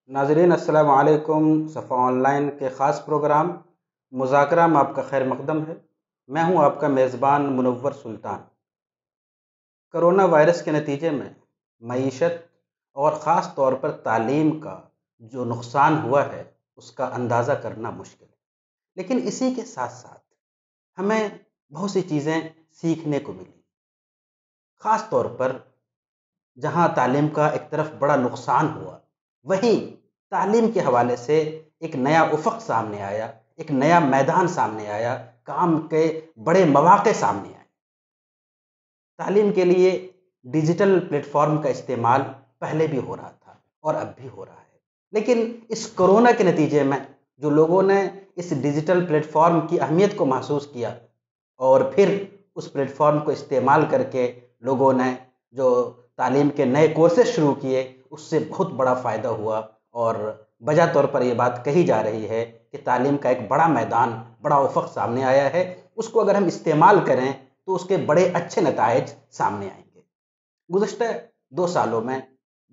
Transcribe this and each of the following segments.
ناظرین السلام علیکم۔ صفا آن لائن کے خاص پروگرام مذاکرہ میں آپ کا خیر مقدم ہے۔ میں ہوں آپ کا میزبان منور سلطان۔ کرونا وائرس کے نتیجے میں معیشت اور خاص طور پر تعلیم کا جو نقصان ہوا ہے اس کا اندازہ کرنا مشکل ہے، لیکن اسی کے ساتھ ساتھ ہمیں بہت سی چیزیں سیکھنے کو ملی۔ خاص طور پر جہاں تعلیم کا ایک طرف بڑا نقصان ہوا، وہیں تعلیم کے حوالے سے ایک نیا افق سامنے آیا، ایک نیا میدان سامنے آیا، کام کے بڑے مواقع سامنے آئے۔ تعلیم کے لیے ڈیجیٹل پلیٹ فارم کا استعمال پہلے بھی ہو رہا تھا اور اب بھی ہو رہا ہے، لیکن اس کرونا کے نتیجے میں جو لوگوں نے اس ڈیجیٹل پلیٹ فارم کی اہمیت کو محسوس کیا اور پھر اس پلیٹ فارم کو استعمال کر کے لوگوں نے جو تعلیم کے نئے کورسز شروع کیے، اس سے بہت بڑا فائدہ ہوا، اور بجا طور پر یہ بات کہی جا رہی ہے کہ تعلیم کا ایک بڑا میدان، بڑا افق سامنے آیا ہے۔ اس کو اگر ہم استعمال کریں تو اس کے بڑے اچھے نتائج سامنے آئیں گے۔ گزشتہ 2 سالوں میں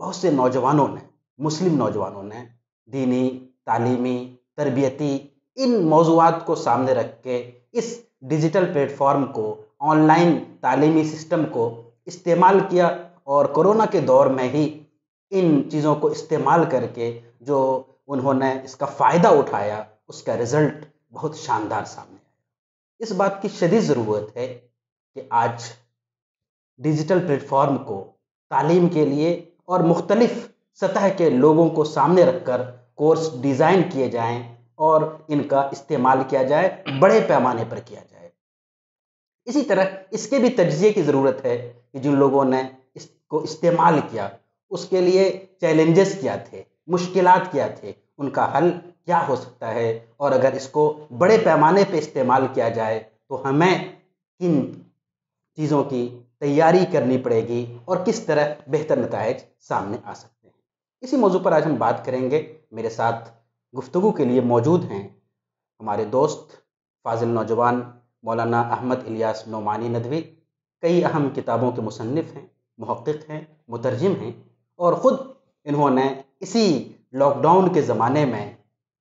بہت سے نوجوانوں نے، مسلم نوجوانوں نے دینی، تعلیمی، تربیتی ان موضوعات کو سامنے رکھ کے اس ڈیجیٹل پلیٹ فارم کو، آن لائن تعلیمی سسٹم کو استعمال کیا، اور کرونا کے دور میں ہی ان چیزوں کو استعمال کر کے جو انہوں نے اس کا فائدہ اٹھایا، اس کا رزلٹ بہت شاندار سامنے آیا۔ اس بات کی شدید ضرورت ہے کہ آج ڈیجیٹل پلیٹ فارم کو تعلیم کے لیے اور مختلف سطح کے لوگوں کو سامنے رکھ کر کورس ڈیزائن کیے جائیں اور ان کا استعمال کیا جائے، بڑے پیمانے پر کیا جائے۔ اسی طرح اس کے بھی تجزیے کی ضرورت ہے کہ جن لوگوں نے اس کو استعمال کیا اس کے لیے چیلنجز کیا تھے، مشکلات کیا تھے، ان کا حل کیا ہو سکتا ہے، اور اگر اس کو بڑے پیمانے پہ استعمال کیا جائے تو ہمیں کن چیزوں کی تیاری کرنی پڑے گی اور کس طرح بہتر نتائج سامنے آ سکتے ہیں۔ اسی موضوع پر آج ہم بات کریں گے۔ میرے ساتھ گفتگو کے لیے موجود ہیں ہمارے دوست فاضل نوجوان مولانا احمد الیاس نعمانی ندوی، کئی اہم کتابوں کے مصنف ہیں، محقق ہیں، مترجم ہیں، اور خود انہوں نے اسی لاک ڈاؤن کے زمانے میں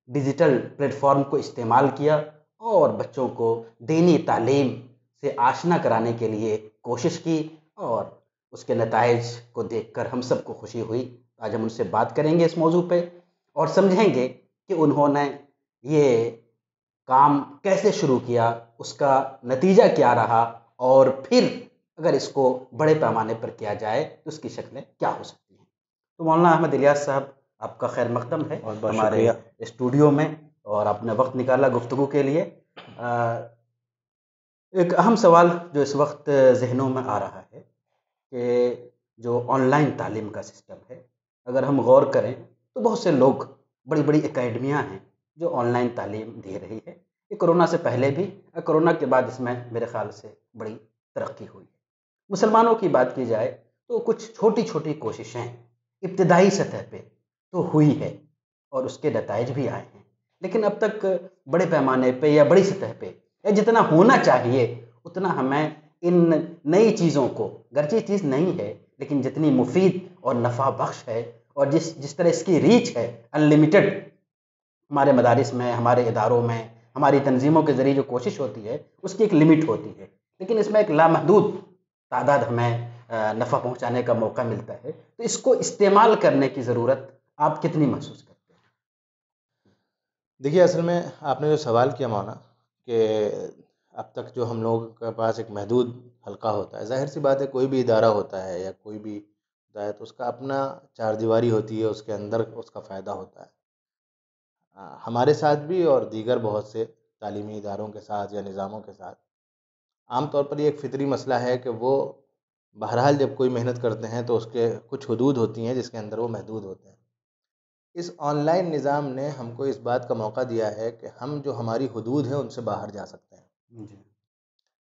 ڈیجیٹل پلیٹ فارم کو استعمال کیا اور بچوں کو دینی تعلیم سے آشنا کرانے کے لیے کوشش کی، اور اس کے نتائج کو دیکھ کر ہم سب کو خوشی ہوئی۔ آج ہم ان سے بات کریں گے اس موضوع پہ اور سمجھیں گے کہ انہوں نے یہ کام کیسے شروع کیا، اس کا نتیجہ کیا رہا، اور پھر اگر اس کو بڑے پیمانے پر کیا جائے تو اس کی شکلیں کیا ہو سکتی ہیں۔ تو مولانا احمد الیاس صاحب، آپ کا خیر مقدم ہے بہت بہت ہمارے شکریہ۔ اسٹوڈیو میں، اور آپ نے وقت نکالا گفتگو کے لیے۔ ایک اہم سوال جو اس وقت ذہنوں میں آ رہا ہے کہ جو آن لائن تعلیم کا سسٹم ہے، اگر ہم غور کریں تو بہت سے لوگ، بڑی بڑی اکیڈمیاں ہیں جو آن لائن تعلیم دے رہی ہے۔ یہ کرونا سے پہلے بھی اور کرونا کے بعد اس میں میرے خیال سے بڑی ترقی ہوئی ہے۔ مسلمانوں کی بات کی جائے تو کچھ چھوٹی چھوٹی کوششیں ابتدائی سطح پہ تو ہوئی ہے اور اس کے نتائج بھی آئے ہیں، لیکن اب تک بڑے پیمانے پہ یا بڑی سطح پہ یا جتنا ہونا چاہیے اتنا ہمیں ان نئی چیزوں کو، گرچہ چیز نہیں ہے لیکن جتنی مفید اور نفع بخش ہے، اور جس طرح اس کی ریچ ہے انلمیٹڈ، ہمارے مدارس میں، ہمارے اداروں میں، ہماری تنظیموں کے ذریعے جو کوشش ہوتی ہے اس کی ایک لمٹ ہوتی ہے، لیکن اس میں ایک لامحدود تعداد ہمیں نفع پہنچانے کا موقع ملتا ہے۔ تو اس کو استعمال کرنے کی ضرورت آپ کتنی محسوس کرتے ہیں؟ دیکھیے، اصل میں آپ نے جو سوال کیا مولانا، کہ اب تک جو ہم لوگوں کے پاس ایک محدود حلقہ ہوتا ہے، ظاہر سی بات ہے کوئی بھی ادارہ ہوتا ہے یا کوئی بھی ہوتا ہے تو اس کا اپنا چار دیواری ہوتی ہے، اس کے اندر اس کا فائدہ ہوتا ہے۔ ہمارے ساتھ بھی اور دیگر بہت سے تعلیمی اداروں کے ساتھ یا نظاموں کے ساتھ عام طور پر یہ ایک فطری مسئلہ ہے کہ وہ بہرحال جب کوئی محنت کرتے ہیں تو اس کے کچھ حدود ہوتی ہیں جس کے اندر وہ محدود ہوتے ہیں۔ اس آن لائن نظام نے ہم کو اس بات کا موقع دیا ہے کہ ہم جو ہماری حدود ہیں ان سے باہر جا سکتے ہیں۔ جی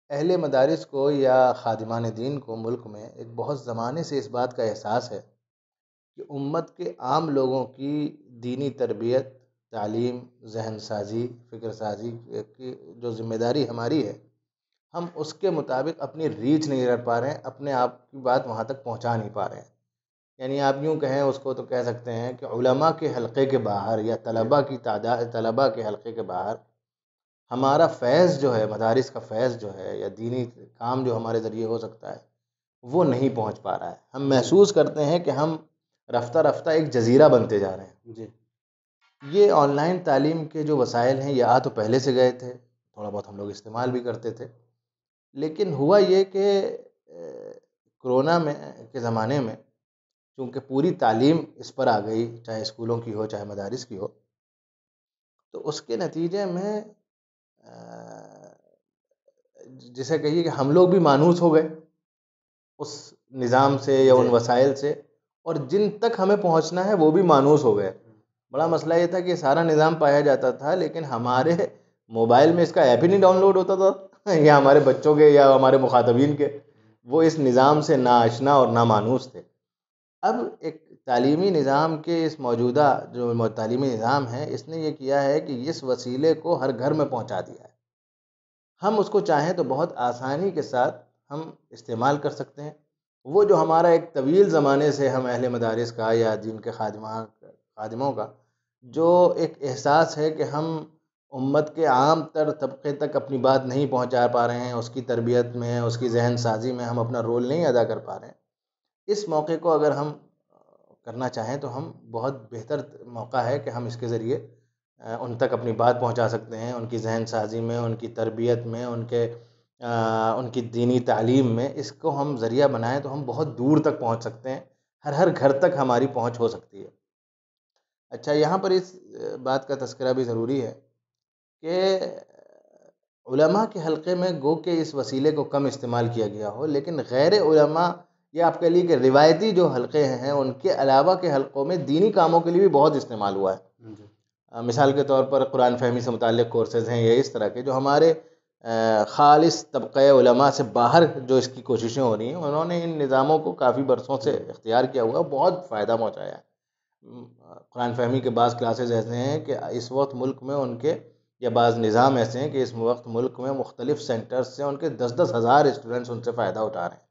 اہل مدارس کو یا خادمان دین کو ملک میں ایک بہت زمانے سے اس بات کا احساس ہے کہ امت کے عام لوگوں کی دینی تربیت، تعلیم، ذہن سازی، فکر سازی کی جو ذمہ داری ہماری ہے، ہم اس کے مطابق اپنی ریچ نہیں کر پا رہے ہیں، اپنے آپ کی بات وہاں تک پہنچا نہیں پا رہے ہیں۔ یعنی آپ یوں کہیں اس کو تو کہہ سکتے ہیں کہ علماء کے حلقے کے باہر یا طلباء کے حلقے کے باہر ہمارا فیض جو ہے، مدارس کا فیض جو ہے یا دینی کام جو ہمارے ذریعے ہو سکتا ہے وہ نہیں پہنچ پا رہا ہے. ہم محسوس کرتے ہیں کہ ہم رفتہ رفتہ ایک جزیرہ بنتے جا رہے ہیں. جی یہ آن لائن تعلیم کے جو وسائل ہیں یہ تو پہلے سے گئے تھے، تھوڑا بہت ہم لوگ استعمال بھی کرتے تھے، لیکن ہوا یہ کہ کرونا کے زمانے میں چونکہ پوری تعلیم اس پر آ گئی، چاہے اسکولوں کی ہو چاہے مدارس کی ہو، تو اس کے نتیجے میں جسے کہیے کہ ہم لوگ بھی مانوس ہو گئے اس نظام سے یا ان وسائل سے، اور جن تک ہمیں پہنچنا ہے وہ بھی مانوس ہو گئے. بڑا مسئلہ یہ تھا کہ سارا نظام پایا جاتا تھا لیکن ہمارے موبائل میں اس کا ایپ ہی نہیں ڈاؤن لوڈ ہوتا تھا یا ہمارے بچوں کے یا ہمارے مخاطبین کے، وہ اس نظام سے نا آشنا اور نا مانوس تھے. اب ایک تعلیمی نظام کے اس موجودہ جو تعلیمی نظام ہے اس نے یہ کیا ہے کہ اس وسیلے کو ہر گھر میں پہنچا دیا ہے. ہم اس کو چاہیں تو بہت آسانی کے ساتھ ہم استعمال کر سکتے ہیں. وہ جو ہمارا ایک طویل زمانے سے ہم اہل مدارس کا یا دین کے خادموں کا جو ایک احساس ہے کہ ہم امت کے عام تر طبقے تک اپنی بات نہیں پہنچا پا رہے ہیں، اس کی تربیت میں، اس کی ذہن سازی میں ہم اپنا رول نہیں ادا کر پا رہے ہیں، اس موقع کو اگر ہم کرنا چاہیں تو ہم بہت بہتر موقع ہے کہ ہم اس کے ذریعے ان تک اپنی بات پہنچا سکتے ہیں، ان کی ذہن سازی میں، ان کی تربیت میں، ان کی دینی تعلیم میں. اس کو ہم ذریعہ بنائیں تو ہم بہت دور تک پہنچ سکتے ہیں، ہر گھر تک ہماری پہنچ ہو سکتی ہے. اچھا، یہاں پر اس بات کا تذکرہ بھی ضروری ہے کہ علماء کے حلقے میں گو کہ اس وسیلے کو کم استعمال کیا گیا ہو، لیکن غیر علماء یا آپ کہہ لیجیے کہ روایتی جو حلقے ہیں ان کے علاوہ کے حلقوں میں دینی کاموں کے لیے بھی بہت استعمال ہوا ہے. مثال کے طور پر قرآن فہمی سے متعلق کورسز ہیں یا اس طرح کے جو ہمارے خالص طبقہ علماء سے باہر جو اس کی کوششیں ہو رہی ہیں، انہوں نے ان نظاموں کو کافی برسوں سے اختیار کیا ہوا، بہت فائدہ پہنچایا ہے. قرآن فہمی کے بعض کلاسز ایسے ہیں کہ اس وقت ملک میں ان کے یا بعض نظام ایسے ہیں کہ اس وقت ملک میں مختلف سینٹرز سے ان کے 10,000 اسٹوڈنٹس ان سے فائدہ اٹھا رہے ہیں،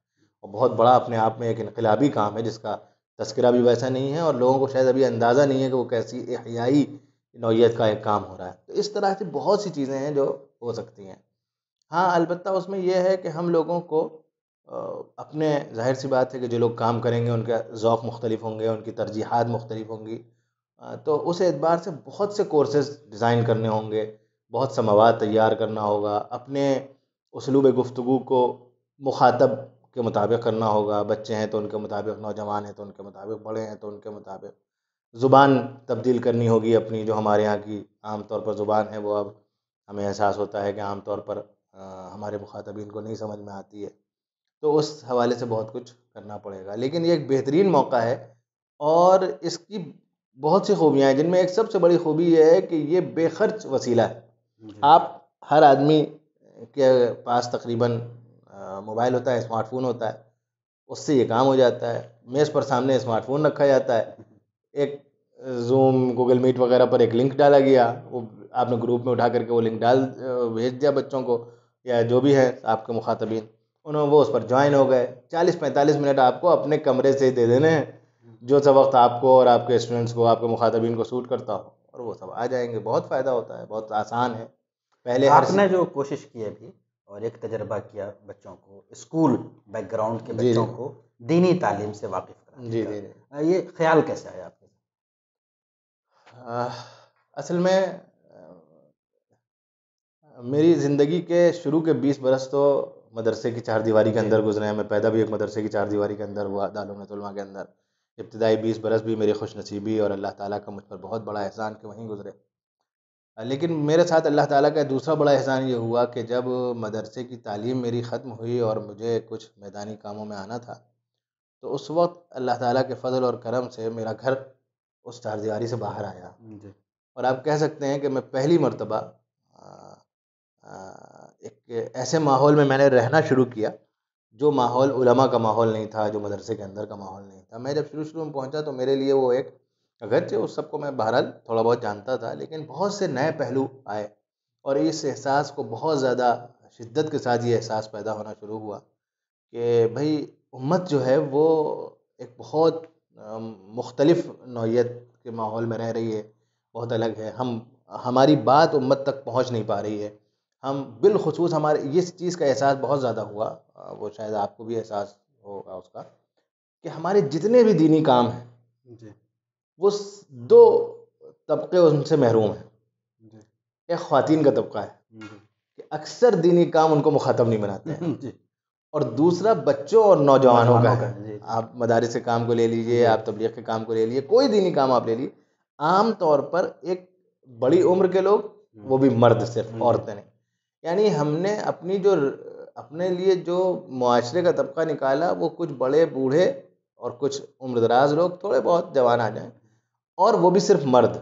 اور بہت بڑا اپنے آپ میں ایک انقلابی کام ہے جس کا تذکرہ بھی ویسا نہیں ہے اور لوگوں کو شاید ابھی اندازہ نہیں ہے کہ وہ کیسی احیائی نوعیت کا ایک کام ہو رہا ہے. تو اس طرح سے بہت سی چیزیں ہیں جو ہو سکتی ہیں. ہاں البتہ اس میں یہ ہے کہ ہم لوگوں کو اپنے ظاہر سی بات ہے کہ جو لوگ کام کریں گے ان کے ذوق مختلف ہوں گے، ان کی ترجیحات مختلف ہوں گی، تو اس اعتبار سے بہت سے کورسز ڈیزائن کرنے ہوں گے، بہت سا مواد تیار کرنا ہوگا، اپنے اسلوب گفتگو کو مخاطب کے مطابق کرنا ہوگا. بچے ہیں تو ان کے مطابق، نوجوان ہیں تو ان کے مطابق، بڑے ہیں تو ان کے مطابق. زبان تبدیل کرنی ہوگی اپنی، جو ہمارے یہاں کی عام طور پر زبان ہے وہ اب ہمیں احساس ہوتا ہے کہ عام طور پر ہمارے مخاطبین کو نہیں سمجھ میں آتی ہے. تو اس حوالے سے بہت کچھ کرنا پڑے گا، لیکن یہ ایک بہترین موقع ہے اور اس کی بہت سی خوبیاں ہیں، جن میں ایک سب سے بڑی خوبی یہ ہے کہ یہ بے خرچ وسیلہ ہے. آپ ہر آدمی کے پاس تقریباً موبائل ہوتا ہے، اسمارٹ فون ہوتا ہے، اس سے یہ کام ہو جاتا ہے. میز پر سامنے اسمارٹ فون رکھا جاتا ہے، ایک زوم، گوگل میٹ وغیرہ پر ایک لنک ڈالا گیا، وہ آپ نے گروپ میں اٹھا کر کے وہ لنک بھیج دیا بچوں کو یا جو بھی ہے آپ کے مخاطبین، وہ اس پر جوائن ہو گئے. 40-45 منٹ آپ کو اپنے کمرے سے دے دینے ہیں، جو سا وقت آپ کو اور آپ کے اسٹوڈنٹس کو، آپ کے مخاطبین کو سوٹ کرتا ہو، اور وہ سب آ جائیں گے. بہت فائدہ ہوتا ہے، بہت آسان ہے. پہلے آپ نے جو کوشش کی ابھی اور ایک تجربہ کیا بچوں کو، اسکول بیک گراؤنڈ کے بچوں کو دینی تعلیم سے واقف کرانے کا، یہ خیال کیسے آیا آپ کو؟ اصل میں میری زندگی کے شروع کے 20 برس تو مدرسے کی چار دیواری کے اندر گزرے ہیں. میں پیدا بھی ایک مدرسے کی چار دیواری کے اندر ہوا، دارالعلوم علماء کے اندر. ابتدائی 20 برس بھی میری خوش نصیبی اور اللہ تعالیٰ کا مجھ پر بہت بڑا احسان کہ وہیں گزرے. لیکن میرے ساتھ اللہ تعالیٰ کا دوسرا بڑا احسان یہ ہوا کہ جب مدرسے کی تعلیم میری ختم ہوئی اور مجھے کچھ میدانی کاموں میں آنا تھا، تو اس وقت اللہ تعالیٰ کے فضل اور کرم سے میرا گھر اس چار دیواری سے باہر آیا. اور آپ کہہ سکتے ہیں کہ میں پہلی مرتبہ ایک ایسے ماحول میں نے رہنا شروع کیا جو ماحول علماء کا ماحول نہیں تھا، جو مدرسے کے اندر کا ماحول نہیں تھا. میں جب شروع میں پہنچا تو میرے لیے وہ ایک، اگرچہ اس سب کو میں بہرحال تھوڑا بہت جانتا تھا، لیکن بہت سے نئے پہلو آئے اور اس احساس کو بہت زیادہ شدت کے ساتھ یہ احساس پیدا ہونا شروع ہوا کہ بھائی امت جو ہے وہ ایک بہت مختلف نوعیت کے ماحول میں رہ رہی ہے، بہت الگ ہے. ہماری بات امت تک پہنچ نہیں پا رہی ہے. ہم بالخصوص ہمارے اس چیز کا احساس بہت زیادہ ہوا، وہ شاید آپ کو بھی احساس ہوگا اس کا، کہ ہمارے جتنے بھی دینی کام ہیں جی وہ دو طبقے ان سے محروم ہیں. جی ایک خواتین کا طبقہ ہے جی کہ اکثر دینی کام ان کو مخاطب نہیں بناتے ہیں، جی اور دوسرا بچوں اور نوجوانوں کا ہے. جی آپ مدارس کے کام کو لے لیجئے، جی آپ تبلیغ کے کام کو لے لیجئے، کوئی دینی کام آپ لے لیجئے، عام طور پر ایک بڑی عمر کے لوگ، وہ بھی مرد، صرف عورتیں نہیں. یعنی ہم نے اپنے لیے جو معاشرے کا طبقہ نکالا وہ کچھ بڑے بوڑھے اور کچھ عمر دراز لوگ، تھوڑے بہت جوان آ جائیں، اور وہ بھی صرف مرد.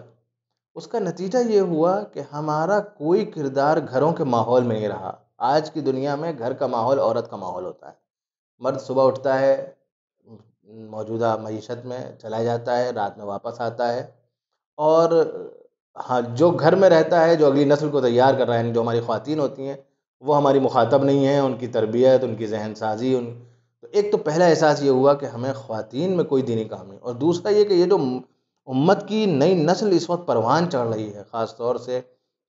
اس کا نتیجہ یہ ہوا کہ ہمارا کوئی کردار گھروں کے ماحول میں نہیں رہا. آج کی دنیا میں گھر کا ماحول عورت کا ماحول ہوتا ہے. مرد صبح اٹھتا ہے، موجودہ معیشت میں چلا جاتا ہے، رات میں واپس آتا ہے، اور ہاں جو گھر میں رہتا ہے، جو اگلی نسل کو تیار کر رہا ہے، جو ہماری خواتین ہوتی ہیں، وہ ہماری مخاطب نہیں ہیں. ان کی تربیت، ان کی ذہن سازی، تو ایک تو پہلا احساس یہ ہوا کہ ہمیں خواتین میں کوئی دینی کام نہیں. اور دوسرا یہ کہ یہ جو امت کی نئی نسل اس وقت پروان چڑھ رہی ہے، خاص طور سے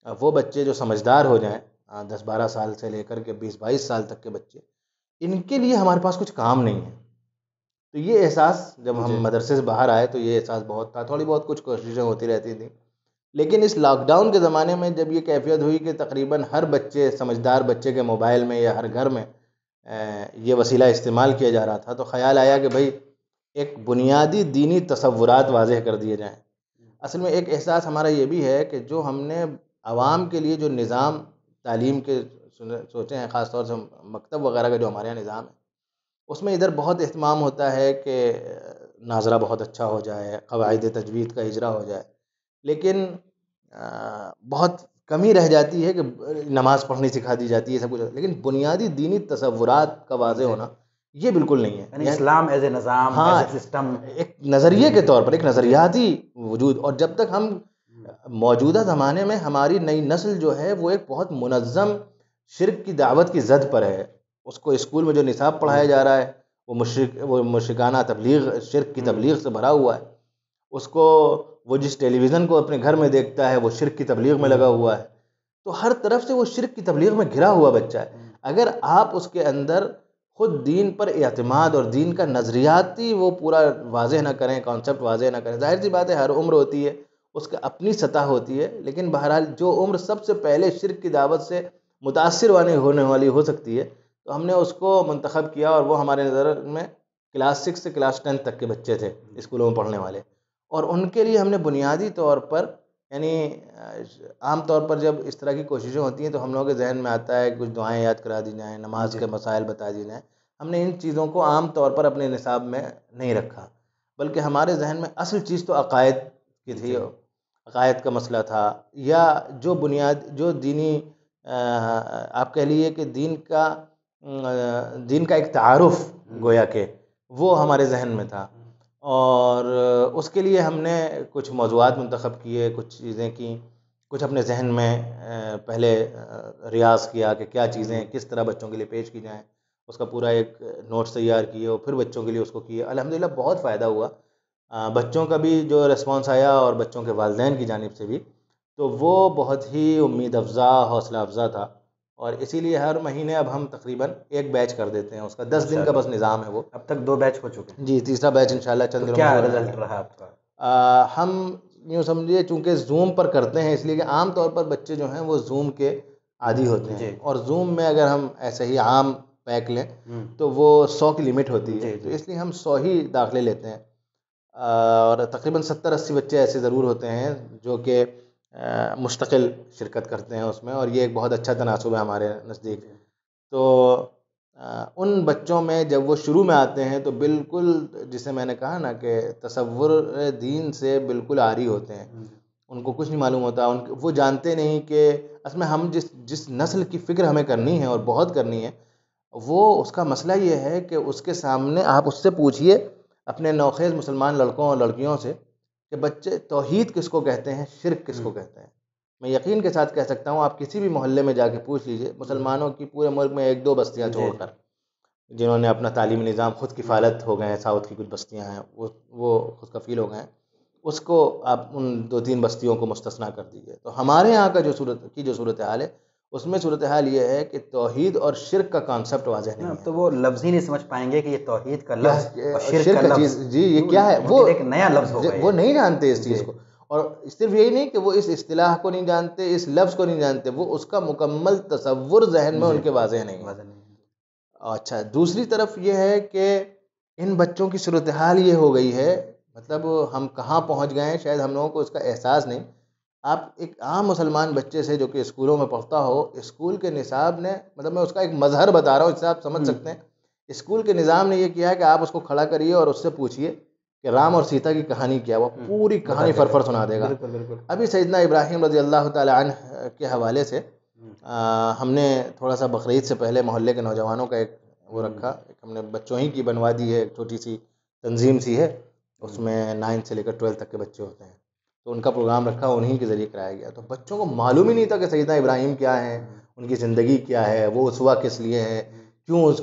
وہ بچے جو سمجھدار ہو جائیں، 10-12 سال سے لے کر کے 20-22 سال تک کے بچے، ان کے لیے ہمارے پاس کچھ کام نہیں ہے. تو یہ احساس جب ہم مدرسے سے باہر آئے تو یہ احساس بہت تھا. تھوڑی بہت کچھ کوششیں ہوتی رہتی تھیں، لیکن اس لاک ڈاؤن کے زمانے میں جب یہ کیفیت ہوئی کہ تقریباً ہر بچے، سمجھدار بچے کے موبائل میں یا ہر گھر میں یہ وسیلہ استعمال کیا جا رہا تھا، تو خیال آیا کہ بھائی ایک بنیادی دینی تصورات واضح کر دیے جائیں. اصل میں ایک احساس ہمارا یہ بھی ہے کہ جو ہم نے عوام کے لیے جو نظام تعلیم کے سوچے ہیں، خاص طور سے مکتب وغیرہ کا جو ہمارے یہاں نظام ہے، اس میں ادھر بہت اہتمام ہوتا ہے کہ ناظرہ بہت اچھا ہو جائے، قواعد تجوید کا اجرا ہو جائے، لیکن بہت کمی رہ جاتی ہے کہ نماز پڑھنی سکھا دی جاتی ہے، سب کچھ، لیکن بنیادی دینی تصورات کا واضح ہونا یہ بالکل نہیں ہے. یعنی اسلام ایز اے نظام، ہاں، ایز اے سسٹم. ایک نظریے کے طور پر، ایک نظریاتی وجود. اور جب تک ہم موجودہ زمانے میں ہماری نئی نسل جو ہے وہ ایک بہت منظم شرک کی دعوت کی زد پر ہے. اس کو اسکول میں جو نصاب پڑھایا جا رہا ہے وہ مشرکانہ تبلیغ، شرک کی تبلیغ سے بھرا ہوا ہے. اس کو وہ جس ٹیلی ویژن کو اپنے گھر میں دیکھتا ہے وہ شرک کی تبلیغ میں لگا ہوا ہے. تو ہر طرف سے وہ شرک کی تبلیغ میں گھرا ہوا بچہ ہے. اگر آپ اس کے اندر خود دین پر اعتماد اور دین کا نظریاتی وہ پورا واضح نہ کریں، کانسیپٹ واضح نہ کریں، ظاہر سی بات ہے ہر عمر ہوتی ہے، اس کا اپنی سطح ہوتی ہے، لیکن بہرحال جو عمر سب سے پہلے شرک کی دعوت سے متاثر ہونے والی ہو سکتی ہے، تو ہم نے اس کو منتخب کیا. اور وہ ہمارے نظر میں کلاس 6 سے کلاس 10 تک کے بچے تھے اسکولوں میں پڑھنے والے. اور ان کے لیے ہم نے بنیادی طور پر، یعنی عام طور پر جب اس طرح کی کوششیں ہوتی ہیں تو ہم لوگوں کے ذہن میں آتا ہے کچھ دعائیں یاد کرا دی جائیں، نماز کے مسائل بتا دی جائیں. ہم نے ان چیزوں کو عام طور پر اپنے نصاب میں نہیں رکھا، بلکہ ہمارے ذہن میں اصل چیز تو عقائد کی تھی. عقائد کا مسئلہ تھا، یا جو جو دینی آپ کہہ لیجیے کہ دین کا ایک تعارف گویا کہ وہ ہمارے ذہن میں تھا. اور اس کے لیے ہم نے کچھ موضوعات منتخب کیے، کچھ چیزیں کی، کچھ اپنے ذہن میں پہلے ریاض کیا کہ کیا چیزیں کس طرح بچوں کے لیے پیش کی جائیں. اس کا پورا ایک نوٹس تیار کیے اور پھر بچوں کے لیے اس کو کیے. الحمدللہ بہت فائدہ ہوا. بچوں کا بھی جو ریسپانس آیا اور بچوں کے والدین کی جانب سے بھی، تو وہ بہت ہی امید افزا، حوصلہ افزا تھا. اور اسی لیے ہر مہینے اب ہم تقریباً ایک بیچ کر دیتے ہیں. اس کا 10 دن کا بس نظام ہے. وہ اب تک 2 بیچ ہو چکے ہیں. جی، تیسرا بیچ انشاءاللہ چند دنوں میں کیا شروع ہونے رزلٹ والا رہا آپ کا؟ ہے. ہم یوں سمجھیے چونکہ زوم پر کرتے ہیں، اس لیے کہ عام طور پر بچے جو ہیں وہ زوم کے عادی ہوتے ہیں، اور زوم میں اگر ہم ایسے ہی عام پیک لیں تو وہ 100 کی لمٹ ہوتی ہے. تو اس لیے ہم 100 ہی داخلے لیتے ہیں. اور تقریباً 70-80 بچے ایسے ضرور ہوتے ہیں جو کہ مستقل شرکت کرتے ہیں اس میں، اور یہ ایک بہت اچھا تناسب ہے ہمارے نزدیک. تو ان بچوں میں جب وہ شروع میں آتے ہیں تو بالکل جسے میں نے کہا نا کہ تصور دین سے بالکل عاری ہوتے ہیں. ان کو کچھ نہیں معلوم ہوتا. وہ جانتے نہیں کہ اصل میں ہم جس نسل کی فکر ہمیں کرنی ہے اور بہت کرنی ہے، وہ اس کا مسئلہ یہ ہے کہ اس کے سامنے آپ اس سے پوچھئے اپنے نوخیز مسلمان لڑکوں اور لڑکیوں سے کہ بچے توحید کس کو کہتے ہیں، شرک کس کو کہتے ہیں. میں یقین کے ساتھ کہہ سکتا ہوں آپ کسی بھی محلے میں جا کے پوچھ لیجئے مسلمانوں کی پورے ملک میں 1-2 بستیاں چھوڑ کر، جنہوں نے اپنا تعلیمی نظام خود کفالت ہو گئے ہیں، ساؤتھ کی کچھ بستیاں ہیں وہ خود کفیل ہو گئے ہیں، اس کو آپ ان 2-3 بستیوں کو مستثنا کر دیجیے. تو ہمارے یہاں کا جو صورتحال ہے، اس میں صورتحال یہ ہے کہ توحید اور شرک کا کانسیپٹ واضح نہیں اب ہے. تو وہ لفظ ہی نہیں سمجھ پائیں گے کہ یہ توحید کا کیا لفظ اور شرک شرک کا کا چیز، لفظ جی یہ کیا ہے، وہ ایک نیا لفظ ہوگا. وہ نہیں جانتے اس جی. چیز کو. اور صرف یہی نہیں کہ وہ اس اصطلاح کو نہیں جانتے، اس لفظ کو نہیں جانتے، وہ اس کا مکمل تصور ذہن میں ان کے واضح نہیں ہے. اچھا، دوسری طرف یہ ہے کہ ان بچوں کی صورتحال یہ ہو گئی ہے، مطلب ہم کہاں پہنچ گئے ہیں شاید ہم لوگوں کو اس کا احساس نہیں. آپ ایک عام مسلمان بچے سے جو کہ اسکولوں میں پڑھتا ہو، اسکول کے نصاب نے، مطلب میں اس کا ایک مظہر بتا رہا ہوں، اس سے آپ سمجھ سکتے ہیں. اسکول کے نظام نے یہ کیا ہے کہ آپ اس کو کھڑا کریے اور اس سے پوچھئے کہ رام اور سیتا کی کہانی کیا، وہ پوری کہانی فرفر سنا دے گا. ابھی سیدنا ابراہیم رضی اللہ تعالی عنہ کے حوالے سے ہم نے تھوڑا سا بقرعید سے پہلے محلے کے نوجوانوں کا ایک وہ رکھا، ہم نے بچوں ہی کی بنوا دی ہے، ایک چھوٹی سی تنظیم سی ہے، اس میں 9 سے لے کر 12 تک کے بچے ہوتے ہیں، تو ان کا پروگرام رکھا، انہی کے ذریعے کرایا گیا. تو بچوں کو معلوم ہی نہیں تھا کہ سیدنا ابراہیم کیا ہیں، ان کی زندگی کیا ہے، وہ اسوہ کس لیے ہیں،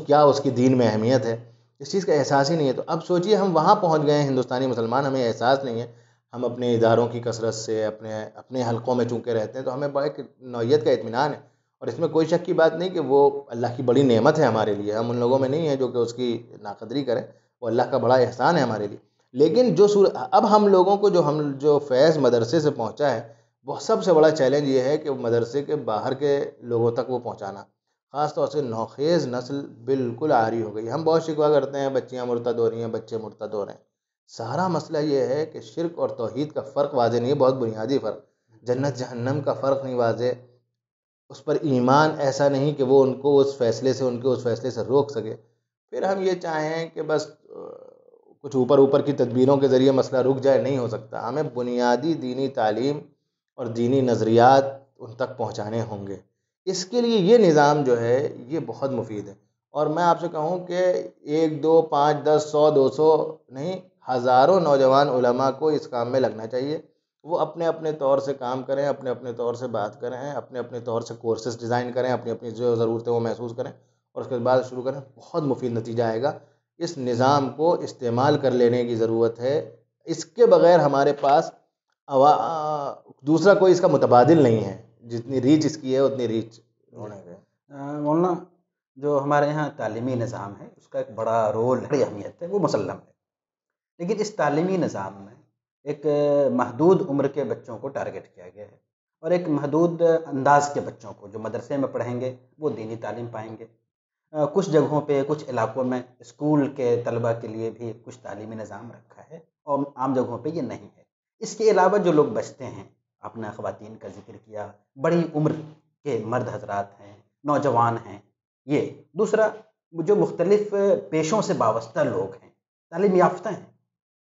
کیا اس کی دین میں اہمیت ہے، اس چیز کا احساس ہی نہیں ہے. تو اب سوچئے ہم وہاں پہنچ گئے ہیں ہندوستانی مسلمان، ہمیں احساس نہیں ہے. ہم اپنے اداروں کی کثرت سے اپنے حلقوں میں چونکہ رہتے ہیں، تو ہمیں بڑا ایک نوعیت کا اطمینان ہے، اور اس میں کوئی شک کی بات نہیں کہ وہ اللہ کی بڑی نعمت ہے ہمارے لیے. ہم ان لوگوں میں نہیں ہیں جو کہ اس کی ناقدری کریں، وہ اللہ کا بڑا احسان ہے ہمارے لیے. لیکن اب ہم لوگوں کو جو فیض مدرسے سے پہنچا ہے، وہ سب سے بڑا چیلنج یہ ہے کہ مدرسے کے باہر کے لوگوں تک وہ پہنچانا. خاص طور سے نوخیز نسل بالکل عاری ہو گئی. ہم بہت شکوہ کرتے ہیں بچیاں مرتد ہو رہی ہیں، بچے مرتد ہو رہے ہیں. سارا مسئلہ یہ ہے کہ شرک اور توحید کا فرق واضح نہیں ہے، بہت بنیادی فرق. جنت جہنم کا فرق نہیں واضح، اس پر ایمان ایسا نہیں کہ وہ ان کو اس فیصلے سے روک سکے. پھر ہم یہ چاہیں کہ بس کچھ اوپر کی تدبیروں کے ذریعے مسئلہ رک جائے، نہیں ہو سکتا. ہمیں بنیادی دینی تعلیم اور دینی نظریات ان تک پہنچانے ہوں گے. اس کے لیے یہ نظام جو ہے یہ بہت مفید ہے. اور میں آپ سے کہوں کہ 1 2 5 10 100 200 نہیں، ہزاروں نوجوان علماء کو اس کام میں لگنا چاہیے. وہ اپنے اپنے طور سے کام کریں، اپنے اپنے طور سے بات کریں، اپنے اپنے طور سے کورسز ڈیزائن کریں، اپنی اپنی جو ضرورتیں وہ محسوس کریں، اور اس کے بعد شروع کریں. بہت مفید نتیجہ آئے گا. اس نظام کو استعمال کر لینے کی ضرورت ہے. اس کے بغیر ہمارے پاس دوسرا کوئی اس کا متبادل نہیں ہے. جتنی ریچ اس کی ہے اتنی ریچ ہونے گئے. مولانا، جو ہمارے یہاں تعلیمی نظام ہے اس کا ایک بڑا رول، بڑی اہمیت ہے، وہ مسلم ہے. لیکن اس تعلیمی نظام میں ایک محدود عمر کے بچوں کو ٹارگٹ کیا گیا ہے، اور ایک محدود انداز کے بچوں کو جو مدرسے میں پڑھیں گے وہ دینی تعلیم پائیں گے. کچھ جگہوں پہ، کچھ علاقوں میں اسکول کے طلبہ کے لیے بھی کچھ تعلیمی نظام رکھا ہے، اور عام جگہوں پہ یہ نہیں ہے. اس کے علاوہ جو لوگ بچتے ہیں، آپ نے خواتین کا ذکر کیا، بڑی عمر کے مرد حضرات ہیں، نوجوان ہیں. یہ دوسرا، جو مختلف پیشوں سے وابستہ لوگ ہیں، تعلیم یافتہ ہیں،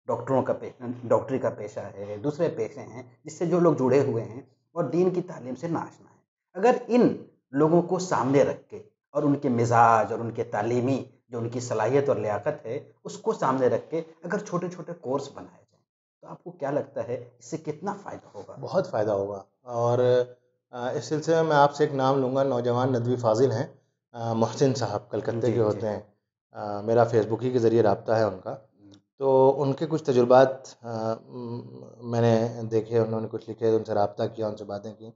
ڈاکٹری کا پیشہ ہے، دوسرے پیشے ہیں جس سے جو لوگ جڑے ہوئے ہیں اور دین کی تعلیم سے ناشنا ہے. اگر ان لوگوں کو سامنے رکھ کے اور ان کے مزاج اور ان کے تعلیمی جو ان کی صلاحیت اور لیاقت ہے اس کو سامنے رکھ کے اگر چھوٹے چھوٹے کورس بنائے جائیں، تو آپ کو کیا لگتا ہے اس سے کتنا فائدہ ہوگا؟ بہت فائدہ ہوگا. اور اس سلسلے میں آپ سے ایک نام لوں گا. نوجوان ندوی فاضل ہیں، محسن صاحب، کلکتے کے ہوتے ہیں. میرا فیس بک ہی کے ذریعے رابطہ ہے ان کا. تو ان کے کچھ تجربات میں نے دیکھے، انہوں نے کچھ لکھے، ان سے رابطہ کیا، ان سے باتیں کی.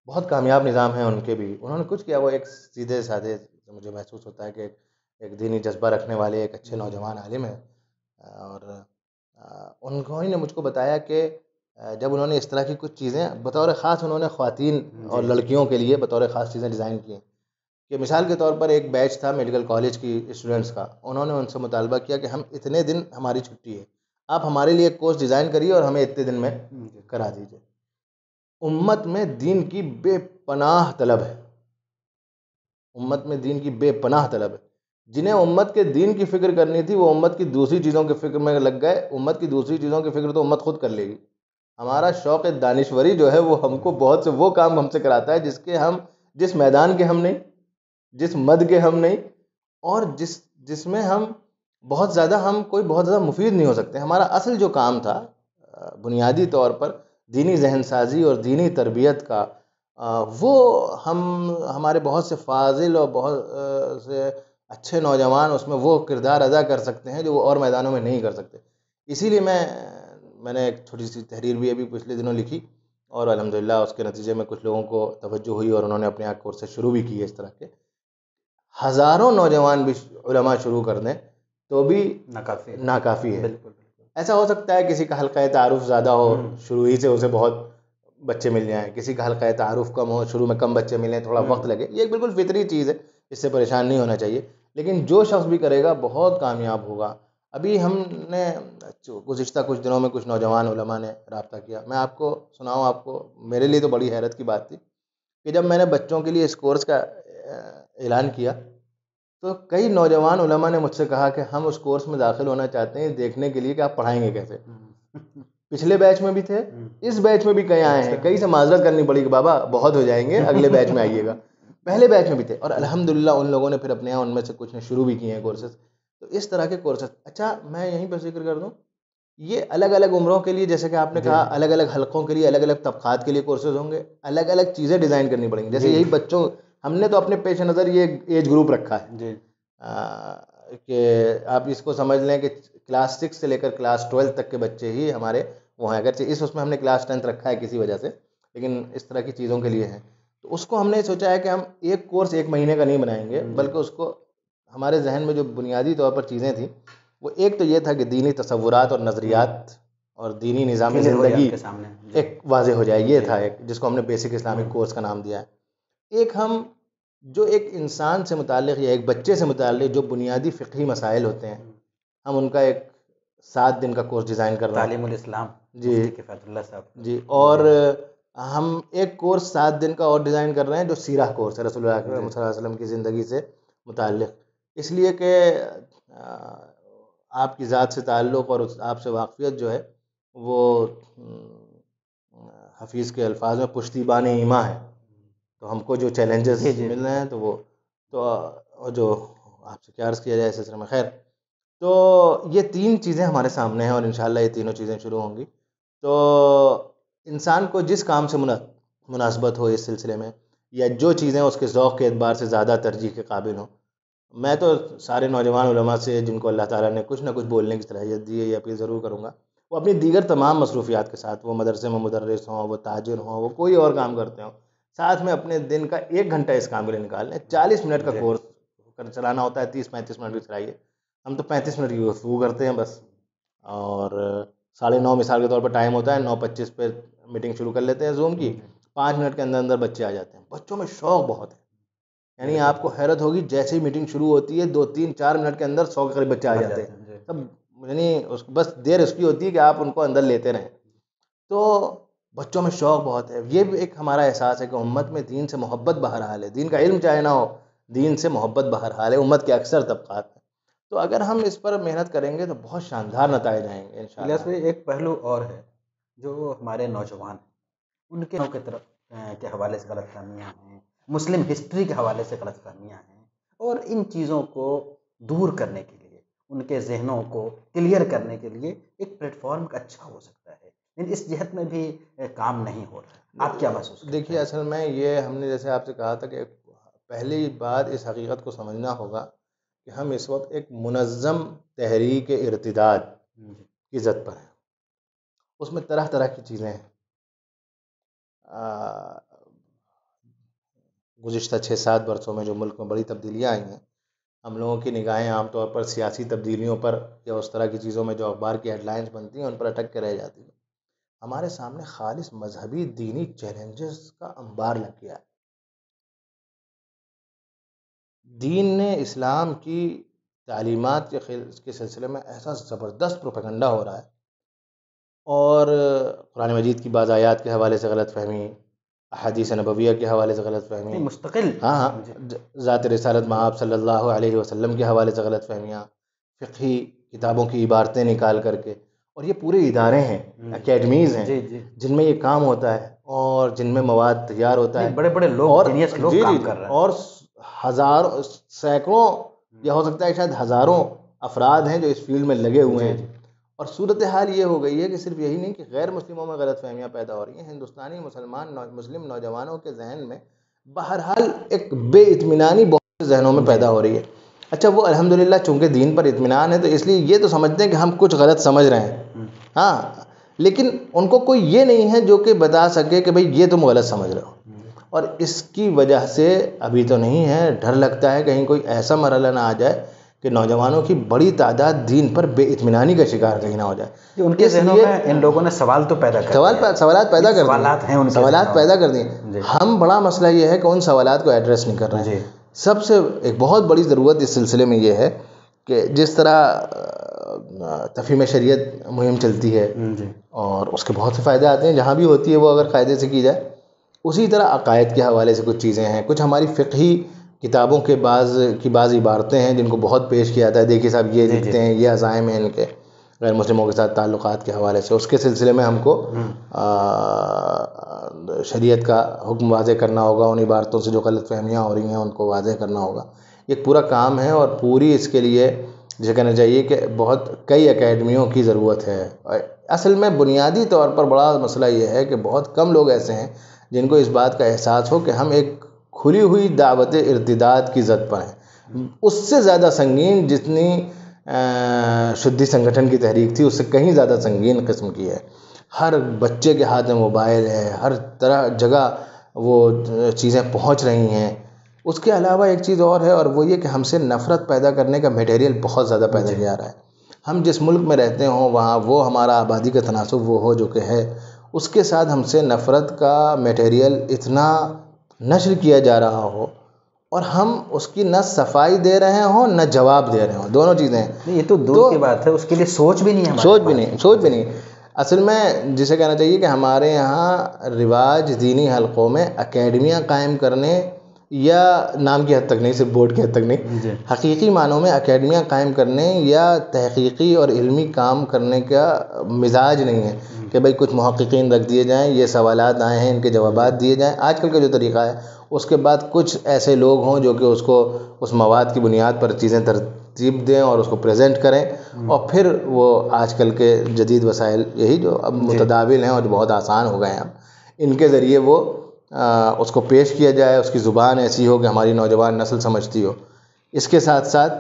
بہت کامیاب نظام ہے ان کے بھی. انہوں نے کچھ کیا، وہ ایک سیدھے سادھے، مجھے محسوس ہوتا ہے کہ ایک دینی جذبہ رکھنے والے ایک اچھے نوجوان عالم ہیں. اور انہوں نے مجھ کو بتایا کہ جب انہوں نے اس طرح کی کچھ چیزیں بطور خاص، انہوں نے خواتین اور لڑکیوں کے لیے بطور خاص چیزیں ڈیزائن کی ہیں. کہ مثال کے طور پر ایک بیچ تھا میڈیکل کالج کی اسٹوڈنٹس کا. انہوں نے ان سے مطالبہ کیا کہ ہم اتنے دن ہماری چھٹی ہے، آپ ہمارے لیے ایک کورس ڈیزائن کریے اور ہمیں اتنے دن میں کرا دیجیے. امت میں دین کی بے پناہ طلب ہے، امت میں دین کی بے پناہ طلب ہے. جنہیں امت کے دین کی فکر کرنی تھی وہ امت کی دوسری چیزوں کی فکر میں لگ گئے. امت کی دوسری چیزوں کی فکر تو امت خود کر لے گی. ہمارا شوق دانشوری جو ہے وہ ہم کو بہت سے وہ کام ہم سے کراتا ہے جس میدان کے ہم نہیں، جس مد کے ہم نہیں، اور جس میں ہم بہت زیادہ مفید نہیں ہو سکتے. ہمارا اصل جو کام تھا بنیادی طور پر دینی ذہن سازی اور دینی تربیت کا، وہ ہمارے بہت سے فاضل اور بہت سے اچھے نوجوان اس میں وہ کردار ادا کر سکتے ہیں جو وہ اور میدانوں میں نہیں کر سکتے. اسی لیے میں نے ایک چھوٹی سی تحریر بھی ابھی پچھلے دنوں لکھی اور الحمدللہ اس کے نتیجے میں کچھ لوگوں کو توجہ ہوئی اور انہوں نے اپنے آپ کورسز شروع بھی کیے. اس طرح کے ہزاروں نوجوان بھی علماء شروع کر دیں تو بھی ناکافی ہے. بالکل. ایسا ہو سکتا ہے کسی کا حلقہ تعارف زیادہ ہو، شروع ہی سے اسے بہت بچے مل جائیں، کسی کا حلقہ تعارف کم ہو، شروع میں کم بچے ملیں، تھوڑا وقت لگے. یہ ایک بالکل فطری چیز ہے، اس سے پریشان نہیں ہونا چاہیے. لیکن جو شخص بھی کرے گا بہت کامیاب ہوگا. ابھی ہم نے گزشتہ کچھ دنوں میں کچھ نوجوان علماء نے رابطہ کیا. میں آپ کو سناؤں، آپ کو میرے لیے تو بڑی حیرت کی بات تھی کہ جب میں نے بچوں کے لیے اس کورس کا اعلان کیا تو کئی نوجوان علماء نے مجھ سے کہا کہ ہم اس کورس میں داخل ہونا چاہتے ہیں دیکھنے کے لیے کہ آپ پڑھائیں گے کیسے. پچھلے بیچ میں بھی تھے، اس بیچ میں بھی کئی آئے ہیں. کئی سے معذرت کرنی پڑی کہ بابا بہت ہو جائیں گے، اگلے بیچ میں آئیے گا. پہلے بیچ میں بھی تھے اور الحمدللہ ان لوگوں نے پھر اپنے یہاں ان میں سے کچھ نے شروع بھی کیے ہیں کورسز. تو اس طرح کے کورسز. اچھا میں یہیں پر ذکر کر دوں، یہ الگ الگ عمروں کے لیے، جیسے کہ آپ نے کہا الگ الگ حلقوں کے لیے، الگ الگ طبقات کے لیے کورسز ہوں گے، الگ الگ چیزیں ڈیزائن کرنی پڑیں گی. جیسے یہی بچوں، ہم نے تو اپنے پیش نظر یہ ایج گروپ رکھا ہے کہ آپ اس کو سمجھ لیں کہ کلاس 6 سے لے کر کلاس 12 تک کے بچے ہی ہمارے وہ ہیں. اگرچہ اس میں ہم نے کلاس 10 رکھا ہے کسی وجہ سے، لیکن اس طرح کی چیزوں کے لیے ہیں. تو اس کو ہم نے سوچا ہے کہ ہم ایک کورس ایک مہینے کا نہیں بنائیں گے، بلکہ اس کو ہمارے ذہن میں جو بنیادی طور پر چیزیں تھیں وہ ایک تو یہ تھا کہ دینی تصورات اور نظریات اور دینی نظام زندگی ایک واضح ہو جائے. یہ تھا ایک جس کو ہم نے بیسک اسلامک کورس کا نام دیا ہے. ایک ہم جو ایک انسان سے متعلق یا ایک بچے سے متعلق جو بنیادی فقہی مسائل ہوتے ہیں، ہم ان کا ایک 7 دن کا کورس ڈیزائن کر رہے ہیں. تعلیم الاسلام جی کفایت اللہ صاحب جی. اور ہم ایک کورس 7 دن کا اور ڈیزائن کر رہے ہیں جو سیرہ کورس ہے، رسول اللہ صلی اللہ علیہ وسلم کی زندگی سے متعلق. اس لیے کہ آپ کی ذات سے تعلق اور آپ سے واقفیت جو ہے وہ حفیظ کے الفاظ میں پشتیبان ایمان ہے. تو ہم کو جو چیلنجز مل رہے ہیں تو وہ تو جو آپ سے کیا عرض کیا جائے اس سلسلے میں. خیر، تو یہ 3 چیزیں ہمارے سامنے ہیں اور انشاءاللہ یہ تینوں چیزیں شروع ہوں گی. تو انسان کو جس کام سے مناسبت ہو اس سلسلے میں، یا جو چیزیں اس کے ذوق کے اعتبار سے زیادہ ترجیح کے قابل ہوں، میں تو سارے نوجوان علماء سے جن کو اللہ تعالیٰ نے کچھ نہ کچھ بولنے کی صلاحیت دی ہے یہ اپیل ضرور کروں گا، وہ اپنی دیگر تمام مصروفیات کے ساتھ، وہ مدرسے میں مدرس ہوں، وہ تاجر ہوں، وہ کوئی اور کام کرتے ہوں، ساتھ میں اپنے دن کا 1 گھنٹہ اس کام کے لیے نکال لیں. 40 منٹ کا کورس چلانا ہوتا ہے، 30-35 منٹ بھی چلائیے. ہم تو 35 منٹ کی گفتگو کرتے ہیں بس، اور 9:30 مثال کے طور پر ٹائم ہوتا ہے، 9:25 پہ میٹنگ شروع کر لیتے ہیں زوم کی. 5 منٹ کے اندر بچے آ جاتے ہیں. بچوں میں شوق بہت ہے، یعنی آپ کو حیرت ہوگی جیسے ہی میٹنگ شروع ہوتی ہے 2-3-4 منٹ کے اندر 100 کے قریب بچے آ جاتے ہیں. تب یعنی بس دیر اس کی ہوتی ہے کہ آپ ان کو اندر لیتے رہیں. تو بچوں میں شوق بہت ہے. یہ بھی ایک ہمارا احساس ہے کہ امت میں دین سے محبت بہرحال ہے، دین کا علم چاہے نہ ہو، دین سے محبت بہرحال ہے امت کے اکثر طبقات میں. تو اگر ہم اس پر محنت کریں گے تو بہت شاندار نتائج آئیں گے انشاءاللہ. الیاس بھائی، ایک پہلو اور ہے جو ہمارے نوجوان ان کے طرف کے حوالے سے غلط فہمیاں ہیں، مسلم ہسٹری کے حوالے سے غلط فہمیاں ہیں، اور ان چیزوں کو دور کرنے کے لیے، ان کے ذہنوں کو کلیئر کرنے کے لیے ایک پلیٹ فارم اچھا ہو سکتا ہے، لیکن اس جہت میں بھی کام نہیں ہو رہا. آپ کیا محسوس کرتے ہیں؟ دیکھیے اصل میں یہ ہم نے جیسے آپ سے کہا تھا کہ پہلی بات اس حقیقت کو سمجھنا ہوگا کہ ہم اس وقت ایک منظم تحریک ارتداد کی زد پر ہیں. اس میں طرح طرح کی چیزیں ہیں. گزشتہ 6-7 برسوں میں جو ملک میں بڑی تبدیلیاں آئی ہیں، ہم لوگوں کی نگاہیں عام طور پر سیاسی تبدیلیوں پر یا اس طرح کی چیزوں میں جو اخبار کی ہیڈ لائنز بنتی ہیں ان پر اٹک کے رہ جاتی ہیں. ہمارے سامنے خالص مذہبی دینی چیلنجز کا انبار لگ گیا ہے. دین نے اسلام کی تعلیمات کے سلسلے میں ایسا زبردست پروپیگنڈا ہو رہا ہے، اور قرآن مجید کی بعض آیات کے حوالے سے غلط فہمی، احادیث نبویہ کے حوالے سے غلط فہمی، مستقل ذات رسالت مآب صلی اللہ علیہ وسلم کے حوالے سے غلط فہمیاں، فقہی کتابوں کی عبارتیں نکال کر کے. اور یہ پورے ادارے ہیں، اکیڈمیز ہیں جن میں یہ کام ہوتا ہے اور جن میں مواد تیار ہوتا ہے. بڑے بڑے لوگ جینیس لوگ کام کر رہے ہیں، اور ہزاروں، سینکڑوں یا ہو سکتا ہے شاید ہزاروں افراد ہیں جو اس فیلڈ میں لگے ہوئے ہیں. اور صورتحال یہ ہو گئی ہے کہ صرف یہی نہیں کہ غیر مسلموں میں غلط فہمیاں پیدا ہو رہی ہیں، ہندوستانی مسلم نوجوانوں کے ذہن میں بہرحال ایک بے اطمینانی بہت سے ذہنوں میں پیدا ہو رہی ہے. اچھا وہ الحمدللہ چونکہ دین پر اطمینان ہے تو اس لیے یہ تو سمجھتے ہیں کہ ہم کچھ غلط سمجھ رہے ہیں، ہاں، لیکن ان کو کوئی یہ نہیں ہے جو کہ بتا سکے کہ بھئی یہ تم غلط سمجھ رہے ہو. اور اس کی وجہ سے ابھی تو نہیں ہے، ڈر لگتا ہے کہیں کوئی ایسا مرحلہ نہ آ جائے کہ نوجوانوں کی بڑی تعداد دین پر بے اطمینانی کا شکار کہیں نہ ہو جائے. ان کے ذہنوں میں ان لوگوں نے سوال تو پیدا کر سوالات پیدا کر دیے، سوالات ہیں ان کے سوالات پیدا کر دیے. ہم بڑا مسئلہ یہ ہے کہ ان سوالات کو ایڈریس نہیں کر رہے ہیں. سب سے ایک بہت بڑی ضرورت اس سلسلے میں یہ ہے کہ جس طرح تفہیم شریعت مہم چلتی ہے اور اس کے بہت سے فائدے آتے ہیں جہاں بھی ہوتی ہے وہ اگر قاعدے سے کی جائے، اسی طرح عقائد کے حوالے سے کچھ چیزیں ہیں. کچھ ہماری فقہی کتابوں کے بعض عبارتیں ہیں جن کو بہت پیش کیا جاتا ہے، دیکھیے صاحب یہ لکھتے ہیں، یہ عزائم ہیں ان کے غیر مسلموں کے ساتھ تعلقات کے حوالے سے، اس کے سلسلے میں ہم کو شریعت کا حکم واضح کرنا ہوگا، ان عبارتوں سے جو غلط فہمیاں ہو رہی ہیں ان کو واضح کرنا ہوگا. یہ پورا کام ہے اور پوری اس کے لیے جسے کہنا چاہیے کہ بہت کئی اکیڈمیوں کی ضرورت ہے. اصل میں بنیادی طور پر بڑا مسئلہ یہ ہے کہ بہت کم لوگ ایسے ہیں جن کو اس بات کا احساس ہو کہ ہم ایک کھلی ہوئی دعوت ارتداد کی زد پر ہیں. اس سے زیادہ سنگین جتنی شدھی سنگٹھن کی تحریک تھی اس سے کہیں زیادہ سنگین قسم کی ہے. ہر بچے کے ہاتھ میں موبائل ہے، ہر طرح جگہ وہ چیزیں پہنچ رہی ہیں. اس کے علاوہ ایک چیز اور ہے اور وہ یہ کہ ہم سے نفرت پیدا کرنے کا میٹیریل بہت زیادہ پیدا کیا رہا ہے. ہم جس ملک میں رہتے ہوں وہاں وہ ہمارا آبادی کا تناسب وہ ہو جو کہ ہے، اس کے ساتھ ہم سے نفرت کا میٹیریل اتنا نشر کیا جا رہا ہو اور ہم اس کی نہ صفائی دے رہے ہوں نہ جواب دے رہے ہوں، دونوں چیزیں ہیں. یہ تو دور کی بات ہے، اس کے لیے سوچ بھی نہیں ہے، سوچ بھی نہیں. اصل میں جسے کہنا چاہیے کہ ہمارے یہاں رواج دینی حلقوں میں اکیڈمیاں قائم کرنے یا نام کی حد تک نہیں، صرف بورڈ کی حد تک نہیں، حقیقی معنوں میں اکیڈمیاں قائم کرنے یا تحقیقی اور علمی کام کرنے کا مزاج نہیں ہے کہ بھئی کچھ محققین رکھ دیے جائیں، یہ سوالات آئے ہیں ان کے جوابات دیے جائیں. آج کل کا جو طریقہ ہے اس کے بعد کچھ ایسے لوگ ہوں جو کہ اس کو اس مواد کی بنیاد پر چیزیں ترتیب دیں اور اس کو پریزنٹ کریں، اور پھر وہ آج کل کے جدید وسائل یہی جو اب متداول ہیں اور جو بہت آسان ہو گئے ہیں اب، ان کے ذریعے وہ اس کو پیش کیا جائے، اس کی زبان ایسی ہو کہ ہماری نوجوان نسل سمجھتی ہو. اس کے ساتھ ساتھ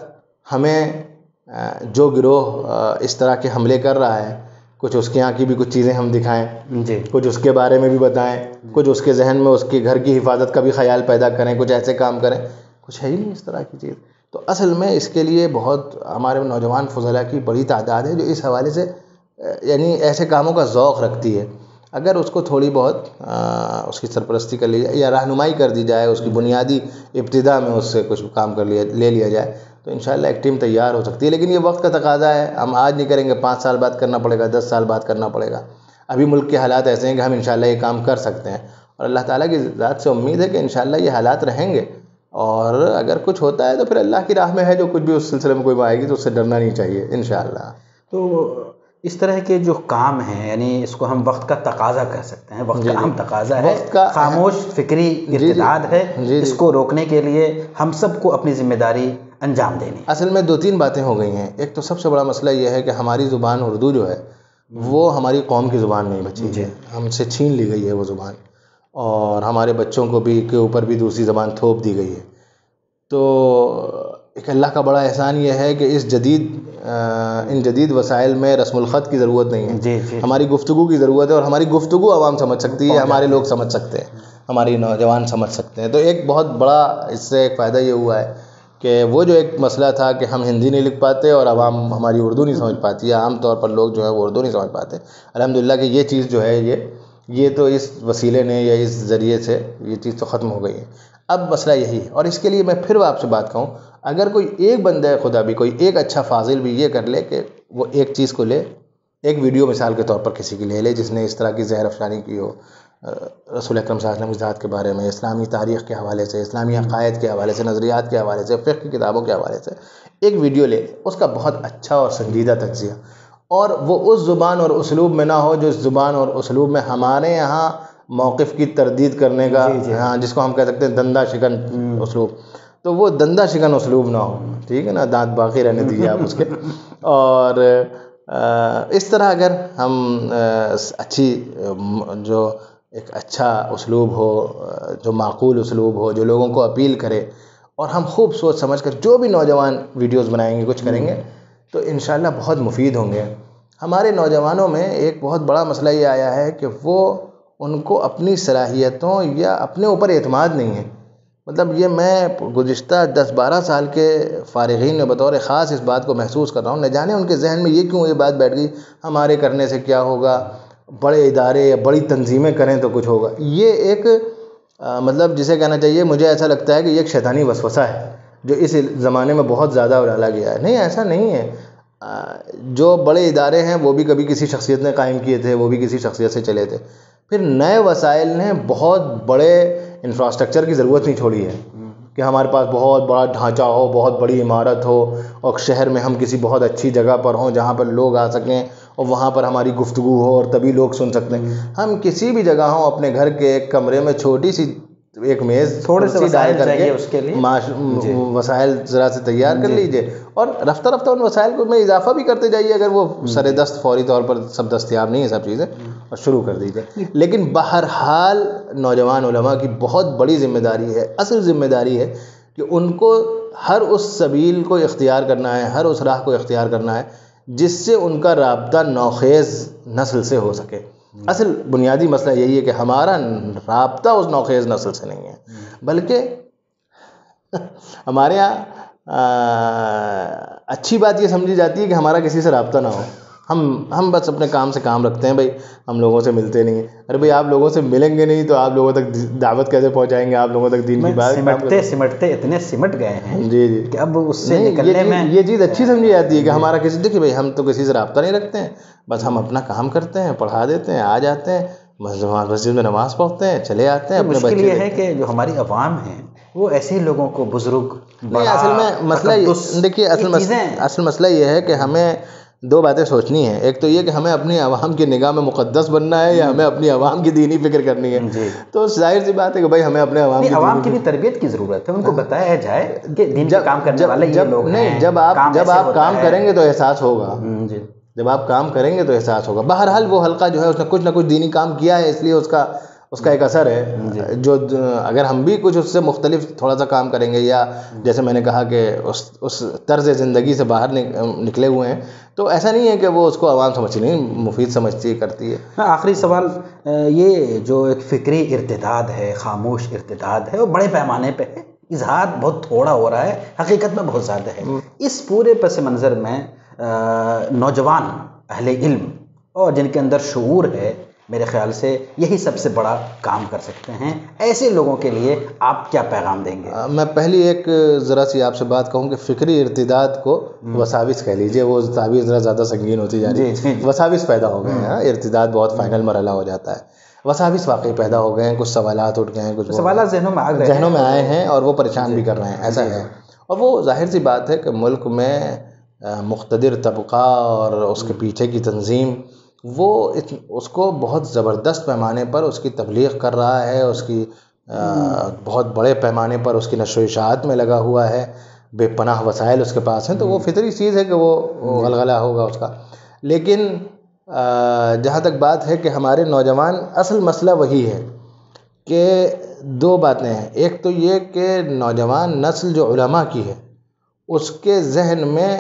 ہمیں جو گروہ اس طرح کے حملے کر رہا ہے کچھ اس کے یہاں کی بھی کچھ چیزیں ہم دکھائیں، کچھ اس کے بارے میں بھی بتائیں، کچھ اس کے ذہن میں اس کے گھر کی حفاظت کا بھی خیال پیدا کریں، کچھ ایسے کام کریں. کچھ ہے ہی نہیں اس طرح کی چیز. تو اصل میں اس کے لیے بہت ہمارے نوجوان فضلاء کی بڑی تعداد ہے جو اس حوالے سے یعنی ایسے کاموں کا ذوق رکھتی ہے. اگر اس کو تھوڑی بہت اس کی سرپرستی کر لی جائے یا رہنمائی کر دی جائے، اس کی بنیادی ابتدا میں اس سے کچھ کام لے لیا جائے تو انشاءاللہ ایک ٹیم تیار ہو سکتی ہے. لیکن یہ وقت کا تقاضا ہے، ہم آج نہیں کریں گے، 5 سال بعد کرنا پڑے گا، 10 سال بعد کرنا پڑے گا. ابھی ملک کے حالات ایسے ہیں کہ ہم انشاءاللہ یہ کام کر سکتے ہیں اور اللہ تعالیٰ کی ذات سے امید ہے کہ انشاءاللہ یہ حالات رہیں گے. اور اگر کچھ ہوتا ہے تو پھر اللہ کی راہ میں ہے، جو کچھ بھی اس سلسلے میں کوئی آئے گی تو اس سے ڈرنا نہیں چاہیے انشاءاللہ. تو اس طرح کے جو کام ہیں یعنی اس کو ہم وقت کا تقاضا کہہ سکتے ہیں، وقت کا اہم تقاضا ہے، خاموش فکری ارتداد ہے. اس کو روکنے کے لیے ہم سب کو اپنی ذمہ داری انجام دینی. اصل میں 2-3 باتیں ہو گئی ہیں. ایک تو سب سے بڑا مسئلہ یہ ہے کہ ہماری زبان اردو جو ہے وہ ہماری قوم کی زبان نہیں بچی ہے، ہم سے چھین لی گئی ہے وہ زبان، اور ہمارے بچوں کو بھی کے اوپر بھی دوسری زبان تھوپ دی گئی ہے. تو ایک اللہ کا بڑا احسان یہ ہے کہ ان جدید وسائل میں رسم الخط کی ضرورت نہیں ہے. ہماری گفتگو کی ضرورت ہے، اور ہماری گفتگو عوام سمجھ سکتی ہے، ہمارے لوگ سمجھ سکتے ہیں، ہماری نوجوان سمجھ سکتے ہیں. تو ایک بہت بڑا اس سے ایک فائدہ یہ ہوا ہے کہ وہ جو ایک مسئلہ تھا کہ ہم ہندی نہیں لکھ پاتے اور عوام ہماری اردو نہیں سمجھ پاتی، یا عام طور پر لوگ جو ہے وہ اردو نہیں سمجھ پاتے، الحمدللہ کہ یہ چیز جو ہے یہ تو اس وسیلے نے یا اس ذریعے سے یہ چیز تو ختم ہو گئی ہے. اب مسئلہ یہی ہے. اور اس کے لیے میں پھر آپ سے بات کہوں، اگر کوئی ایک بندہ خدا بھی، کوئی ایک اچھا فاضل بھی یہ کر لے کہ وہ ایک چیز کو لے، ایک ویڈیو مثال کے طور پر کسی کی لے جس نے اس طرح کی زہر افشانی کی ہو رسول اکرم صلی اللہ علیہ وسلم کی ذات کے بارے میں، اسلامی تاریخ کے حوالے سے، اسلامی عقائد کے حوالے سے، نظریات کے حوالے سے، فقہ کی کتابوں کے حوالے سے ایک ویڈیو لے، اس کا بہت اچھا اور سنجیدہ تجزیہ، اور وہ اس زبان اور اسلوب میں نہ ہو جو اس زبان اور اسلوب میں ہمارے یہاں موقف کی تردید کرنے کا، ہاں جس کو ہم کہہ سکتے ہیں دندہ شکن اسلوب، تو وہ دندہ شکن اسلوب نہ ہو، ٹھیک ہے نا، دانت باقی رہنے دیجیے آپ اس کے. اور اس طرح اگر ہم اچھی جو ایک اچھا اسلوب ہو، جو معقول اسلوب ہو، جو لوگوں کو اپیل کرے، اور ہم خوب سوچ سمجھ کر جو بھی نوجوان ویڈیوز بنائیں گے کچھ کریں گے تو انشاءاللہ بہت مفید ہوں گے. ہمارے نوجوانوں میں ایک بہت بڑا مسئلہ یہ آیا ہے کہ وہ ان کو اپنی صلاحیتوں یا اپنے اوپر اعتماد نہیں ہے. مطلب یہ میں گزشتہ 10-12 سال کے فارغین میں بطور خاص اس بات کو محسوس کر رہا ہوں. نہ جانے ان کے ذہن میں یہ کیوں یہ بات بیٹھ گئی ہمارے کرنے سے کیا ہوگا, بڑے ادارے یا بڑی تنظیمیں کریں تو کچھ ہوگا. یہ ایک مطلب جسے کہنا چاہیے, مجھے ایسا لگتا ہے کہ یہ ایک شیطانی وسوسہ ہے جو اس زمانے میں بہت زیادہ اڑالا گیا ہے. نہیں, ایسا نہیں ہے. جو بڑے ادارے ہیں وہ بھی کبھی کسی شخصیت نے قائم کیے تھے, وہ بھی کسی شخصیت سے چلے تھے. پھر نئے وسائل نے بہت بڑے انفراسٹرکچر کی ضرورت نہیں چھوڑی ہے کہ ہمارے پاس بہت بڑا ڈھانچہ ہو, بہت بڑی عمارت ہو, اور شہر میں ہم کسی بہت اچھی جگہ پر ہوں جہاں پر لوگ آ سکیں اور وہاں پر ہماری گفتگو ہو اور تبھی لوگ سن سکتے ہیں. ہم کسی بھی جگہ ہوں, اپنے گھر کے ایک کمرے میں چھوٹی سی ایک میز تھوڑے سے ڈال کر کے اس کے لیے وسائل ذرا سے تیار کر لیجئے, اور رفتہ رفتہ ان وسائل کو میں اضافہ بھی کرتے جائیے اگر وہ سر دست فوری طور پر سب دستیاب نہیں ہے سب چیزیں, اور شروع کر دیجئے. لیکن بہرحال نوجوان علماء کی بہت بڑی ذمہ داری ہے, اصل ذمہ داری ہے کہ ان کو ہر اس سبیل کو اختیار کرنا ہے, ہر اس راہ کو اختیار کرنا ہے جس سے ان کا رابطہ نوخیز نسل سے ہو سکے. اصل بنیادی مسئلہ یہی ہے کہ ہمارا رابطہ اس نوخیز نسل سے نہیں ہے, بلکہ ہمارے یہاں اچھی بات یہ سمجھی جاتی ہے کہ ہمارا کسی سے رابطہ نہ ہو. ہم بس اپنے کام سے کام رکھتے ہیں, بھائی ہم لوگوں سے ملتے نہیں ہیں. ارے بھائی آپ لوگوں سے ملیں گے نہیں تو آپ لوگوں تک دعوت کیسے پہنچائیں گے, آپ لوگوں تک دین کی بات سمٹتے اتنے سمٹ گئے ہیں جی کہ اب اس سے نکلنے میں یہ چیز اچھی سمجھی جاتی ہے کہ ہمارا کسی, دیکھیے بھائی ہم تو کسی سے رابطہ نہیں رکھتے ہیں, بس ہم اپنا کام کرتے ہیں, پڑھا دیتے ہیں, آ جاتے ہیں, مسجد میں نماز پڑھتے ہیں, چلے آتے ہیں. اپنے مشکل یہ ہے کہ جو ہماری عوام ہیں وہ ایسے لوگوں کو بزرگ اصل میں مسئلہ دیکھیے اصل مسئلہ یہ ہے کہ ہمیں دو باتیں سوچنی ہیں. ایک تو یہ کہ ہمیں اپنی عوام کی نگاہ میں مقدس بننا ہے یا ہمیں اپنی عوام کی دینی فکر کرنی ہے. تو ظاہر سی بات ہے کہ بھائی ہمیں اپنے عوام کی بھی تربیت کی ضرورت ہے, ان کو بتایا جائے کہ دین کا کام کرنے والے یہ لوگ ہیں. نہیں, جب آپ کام کریں گے تو احساس ہوگا, جب آپ کام کریں گے تو احساس ہوگا. بہرحال وہ حلقہ جو ہے اس نے کچھ نہ کچھ دینی کام کیا ہے, اس لیے اس کا ایک اثر ہے. جو اگر ہم بھی کچھ اس سے مختلف تھوڑا سا کام کریں گے, یا جیسے میں نے کہا کہ اس طرز زندگی سے باہر نکلے ہوئے ہیں, تو ایسا نہیں ہے کہ وہ اس کو عوام سمجھتی نہیں, مفید سمجھتی کرتی ہے. آخری سوال, یہ جو ایک فکری ارتداد ہے, خاموش ارتداد ہے, وہ بڑے پیمانے پہ ہے, اظہار بہت تھوڑا ہو رہا ہے, حقیقت میں بہت زیادہ ہے. اس پورے پس منظر میں نوجوان اہل علم اور جن کے اندر شعور ہے, میرے خیال سے یہی سب سے بڑا کام کر سکتے ہیں. ایسے لوگوں کے لیے آپ کیا پیغام دیں گے؟ میں پہلی ایک ذرا سی آپ سے بات کہوں کہ فکری ارتداد کو وساوس کہہ لیجئے, وہ تعبیر ذرا زیادہ سنگین ہوتی جا رہی ہے. وساوس پیدا ہو گئے ہیں, ارتداد بہت فائنل مرحلہ ہو جاتا ہے. وساوس واقعی پیدا ہو گئے ہیں, کچھ سوالات اٹھ گئے ہیں, کچھ سوالات ذہنوں میں آئے ہیں اور وہ پریشان بھی کر رہے ہیں, ایسا ہے. اور وہ ظاہر سی بات ہے کہ ملک میں مقتدر طبقہ اور اس کے پیچھے کی تنظیم وہ اس کو بہت زبردست پیمانے پر اس کی تبلیغ کر رہا ہے, اس کی بہت بڑے پیمانے پر اس کی نشر و اشاعت میں لگا ہوا ہے, بے پناہ وسائل اس کے پاس ہیں, تو وہ فطری چیز ہے کہ وہ غلغلہ ہوگا اس کا. لیکن جہاں تک بات ہے کہ ہمارے نوجوان, اصل مسئلہ وہی ہے کہ دو باتیں ہیں. ایک تو یہ کہ نوجوان نسل جو علماء کی ہے اس کے ذہن میں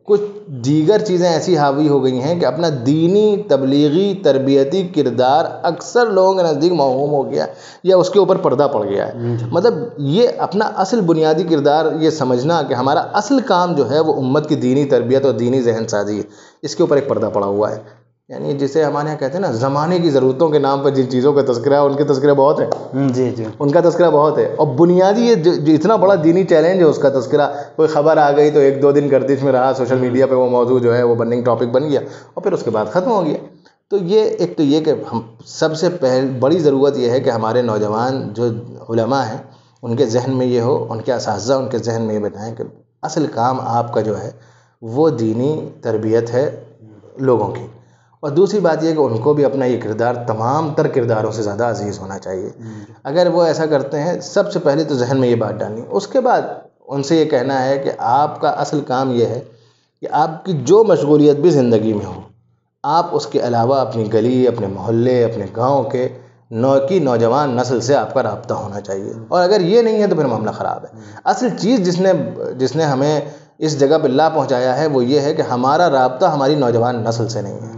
کچھ دیگر چیزیں ایسی حاوی ہو گئی ہیں کہ اپنا دینی تبلیغی تربیتی کردار اکثر لوگوں کے نزدیک موہوم ہو گیا یا اس کے اوپر پردہ پڑ گیا ہے. مطلب یہ اپنا اصل بنیادی کردار یہ سمجھنا کہ ہمارا اصل کام جو ہے وہ امت کی دینی تربیت اور دینی ذہن سازی ہے, اس کے اوپر ایک پردہ پڑا ہوا ہے. یعنی جسے ہمارے یہاں کہتے ہیں نا, زمانے کی ضرورتوں کے نام پر جن چیزوں کا تذکرہ ہے ان کے تذکرہ بہت ہے. ان کا تذکرہ بہت ہے, اور بنیادی یہ جو اتنا بڑا دینی چیلنج ہے اس کا تذکرہ. کوئی خبر آ گئی تو 1-2 دن گردش میں رہا, سوشل میڈیا پہ وہ موضوع جو ہے وہ برننگ ٹاپک بن گیا اور پھر اس کے بعد ختم ہو گیا. تو یہ ایک تو یہ کہ ہم سب سے بڑی ضرورت یہ ہے کہ ہمارے نوجوان جو علماء ہیں ان کے ذہن میں یہ ہو, ان کے اساتذہ ان کے ذہن میں یہ بٹھائیں کہ اصل کام آپ کا جو ہے وہ دینی تربیت ہے لوگوں کی. اور دوسری بات یہ کہ ان کو بھی اپنا یہ کردار تمام تر کرداروں سے زیادہ عزیز ہونا چاہیے. اگر وہ ایسا کرتے ہیں, سب سے پہلے تو ذہن میں یہ بات ڈالنی, اس کے بعد ان سے یہ کہنا ہے کہ آپ کا اصل کام یہ ہے کہ آپ کی جو مشغولیت بھی زندگی میں ہو, آپ اس کے علاوہ اپنی گلی, اپنے محلے, اپنے گاؤں کے نوجوان نسل سے آپ کا رابطہ ہونا چاہیے، اور اگر یہ نہیں ہے تو پھر معاملہ خراب ہے۔ اصل چیز جس نے ہمیں اس جگہ پہ لا پہنچایا ہے وہ یہ ہے کہ ہمارا رابطہ ہماری نوجوان نسل سے نہیں ہے۔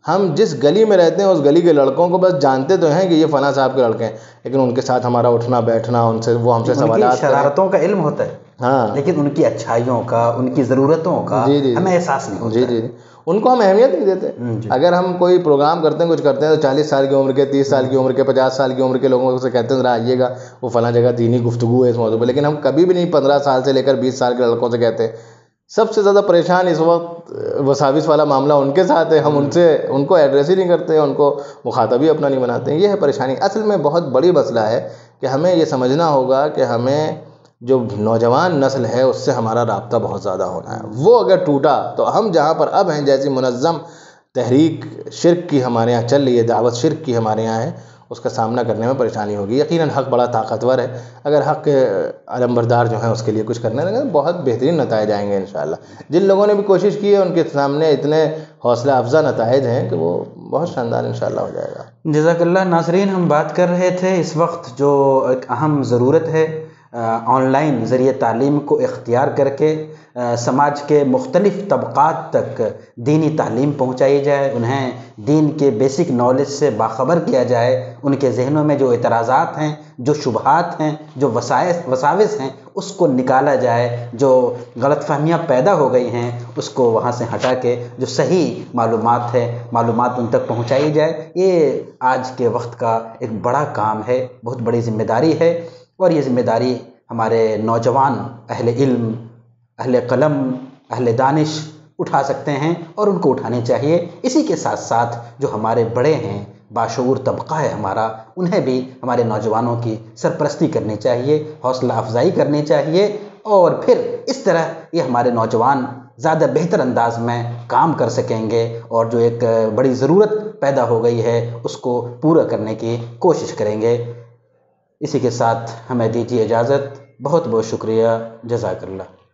ہم جس گلی میں رہتے ہیں اس گلی کے لڑکوں کو بس جانتے تو ہیں کہ یہ فلاں صاحب کے لڑکے ہیں، لیکن ان کے ساتھ ہمارا اٹھنا بیٹھنا، وہ ہم سے سوالات کریں، شرارتوں کا علم ہوتا ہے، ہاں، لیکن ان کی اچھائیوں کا، ان کی ضرورتوں کا ہمیں احساس نہیں ہوتا۔ جی ان کو ہم اہمیت نہیں دیتے۔ اگر ہم کوئی پروگرام کرتے ہیں، کچھ کرتے ہیں، تو 40 سال کی عمر کے، 30 سال کی عمر کے، 50 سال کی عمر کے لوگوں سے کہتے ہیں ذرا آئیے گا، وہ فلاں جگہ دینی گفتگو ہے اس موضوع پہ، لیکن ہم کبھی بھی نہیں 15 سال سے لے کر 20 سال کے لڑکوں سے کہتے ہیں۔ سب سے زیادہ پریشان اس وقت وساوس والا معاملہ ان کے ساتھ ہے، ہم ان کو ایڈریس ہی نہیں کرتے، ان کو مخاطب ہی اپنا نہیں بناتے ہیں۔ یہ ہے پریشانی۔ اصل میں بہت بڑی مسئلہ ہے کہ ہمیں یہ سمجھنا ہوگا کہ ہمیں جو نوجوان نسل ہے اس سے ہمارا رابطہ بہت زیادہ ہونا ہے۔ وہ اگر ٹوٹا تو ہم جہاں پر اب ہیں، جیسی منظم تحریک شرک کی ہمارے یہاں چل رہی ہے، دعوت شرک کی ہمارے یہاں ہے، اس کا سامنا کرنے میں پریشانی ہوگی۔ یقیناً حق بڑا طاقتور ہے، اگر حق کے علمبردار جو ہیں اس کے لیے کچھ کرنے لگے تو بہت بہترین نتائج آئیں گے انشاءاللہ۔ جن لوگوں نے بھی کوشش کی ہے ان کے سامنے اتنے حوصلہ افزا نتائج ہیں کہ وہ بہت شاندار انشاءاللہ ہو جائے گا۔ جزاک اللہ۔ ناظرین، ہم بات کر رہے تھے اس وقت جو ایک اہم ضرورت ہے، آن لائن ذریعہ تعلیم کو اختیار کر کے سماج کے مختلف طبقات تک دینی تعلیم پہنچائی جائے، انہیں دین کے بیسک نالج سے باخبر کیا جائے، ان کے ذہنوں میں جو اعتراضات ہیں، جو شبہات ہیں، جو وساوس ہیں، اس کو نکالا جائے، جو غلط فہمیاں پیدا ہو گئی ہیں اس کو وہاں سے ہٹا کے جو صحیح معلومات ہے، معلومات ان تک پہنچائی جائے۔ یہ آج کے وقت کا ایک بڑا کام ہے، بہت بڑی ذمہ داری ہے، اور یہ ذمہ داری ہمارے نوجوان اہل علم، اہل قلم، اہل دانش اٹھا سکتے ہیں، اور ان کو اٹھانی چاہیے۔ اسی کے ساتھ ساتھ جو ہمارے بڑے ہیں، باشعور طبقہ ہے ہمارا، انہیں بھی ہمارے نوجوانوں کی سرپرستی کرنی چاہیے، حوصلہ افزائی کرنی چاہیے، اور پھر اس طرح یہ ہمارے نوجوان زیادہ بہتر انداز میں کام کر سکیں گے، اور جو ایک بڑی ضرورت پیدا ہو گئی ہے اس کو پورا کرنے کی کوشش کریں گے۔ اسی کے ساتھ ہمیں دیجیے اجازت۔ بہت بہت شکریہ۔ جزاک اللہ۔